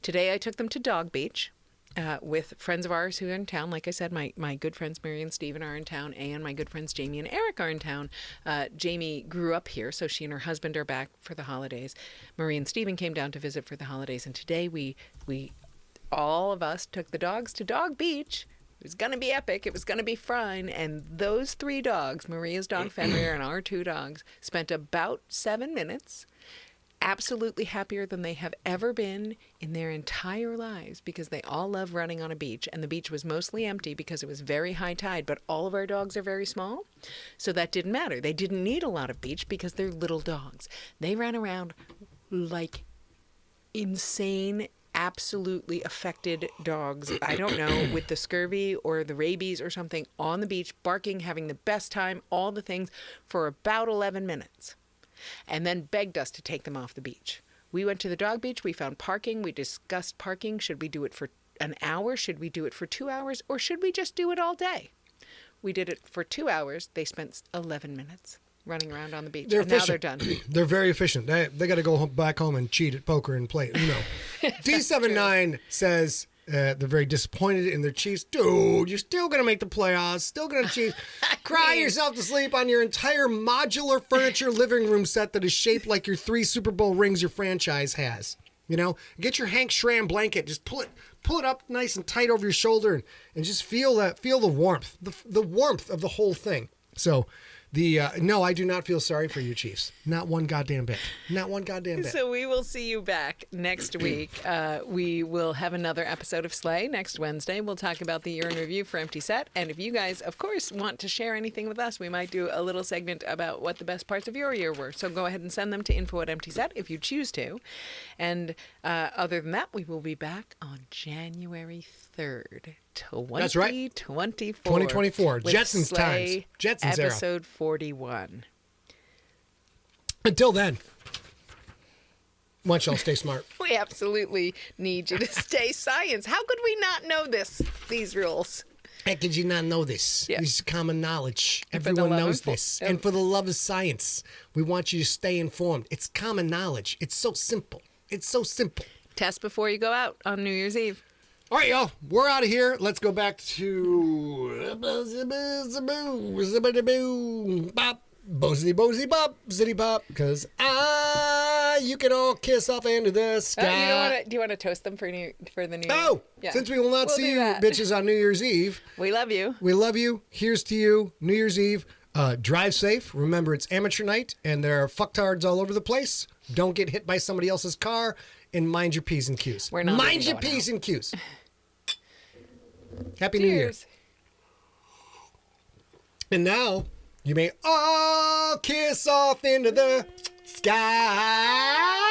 Today I took them to Dog Beach. With friends of ours who are in town. Like I said, my good friends Mary and Steven are in town, and my good friends Jamie and Eric are in town. Jamie grew up here, so she and her husband are back for the holidays. Marie and Steven came down to visit for the holidays, and today we all of us took the dogs to Dog Beach. It was going to be epic. It was going to be fun. And those 3 dogs, Maria's dog Fenrir and our 2 dogs, spent about 7 minutes absolutely happier than they have ever been in their entire lives because they all love running on a beach. And the beach was mostly empty because it was very high tide, but all of our dogs are very small. So that didn't matter. They didn't need a lot of beach because they're little dogs. They ran around like insane, absolutely affected dogs. I don't know, with the scurvy or the rabies or something on the beach, barking, having the best time, all the things for about 11 minutes. And then begged us to take them off the beach. We went to the dog beach. We found parking. We discussed parking. Should we do it for an hour? Should we do it for 2 hours? Or should we just do it all day? We did it for 2 hours. They spent 11 minutes running around on the beach. They're and efficient. Now they're done. They're very efficient. They got to go back home and cheat at poker and play Uno. D79 says they're very disappointed in their Chiefs. Dude, you're still going to make the playoffs. Still going to cheat. Cry yourself to sleep on your entire modular furniture living room set that is shaped like your 3 Super Bowl rings your franchise has. You know, get your Hank Schramm blanket. Just pull it up nice and tight over your shoulder and just feel the warmth, the warmth of the whole thing. So no, I do not feel sorry for you, Chiefs. Not one goddamn bit. Not one goddamn bit. So we will see you back next week. We will have another episode of Slay next Wednesday. We'll talk about the year in review for Empty Set. And if you guys, of course, want to share anything with us, we might do a little segment about what the best parts of your year were. So go ahead and send them to info@emptyset if you choose to. And other than that, we will be back on January 3rd. That's right. 2024. Jetsons Slay, times. Jetsons era. episode 41. Until then, why don't y'all stay smart? We absolutely need you to stay science. How could we not know these rules? How could you not know this? Yeah. This is common knowledge. And for Everyone the love knows of- this. And for the love of science, we want you to stay informed. It's common knowledge. It's so simple. It's so simple. Test before you go out on New Year's Eve. All right, y'all. We're out of here. Let's go back to bop, bozzy bozzy bop, zitty bop, because you can all kiss off into the sky. Do you want to toast them for the New Year? Oh, Yeah. since we will not We'll see do you that. bitches on New Year's Eve, We love you. we love you. Here's to you. New Year's Eve. Drive safe. Remember, it's amateur night, and there are fucktards all over the place. Don't get hit by somebody else's car, and mind your P's and Q's. We're not Mind even your going P's and Q's. Happy New Year. Cheers. And now you may all kiss off into the sky.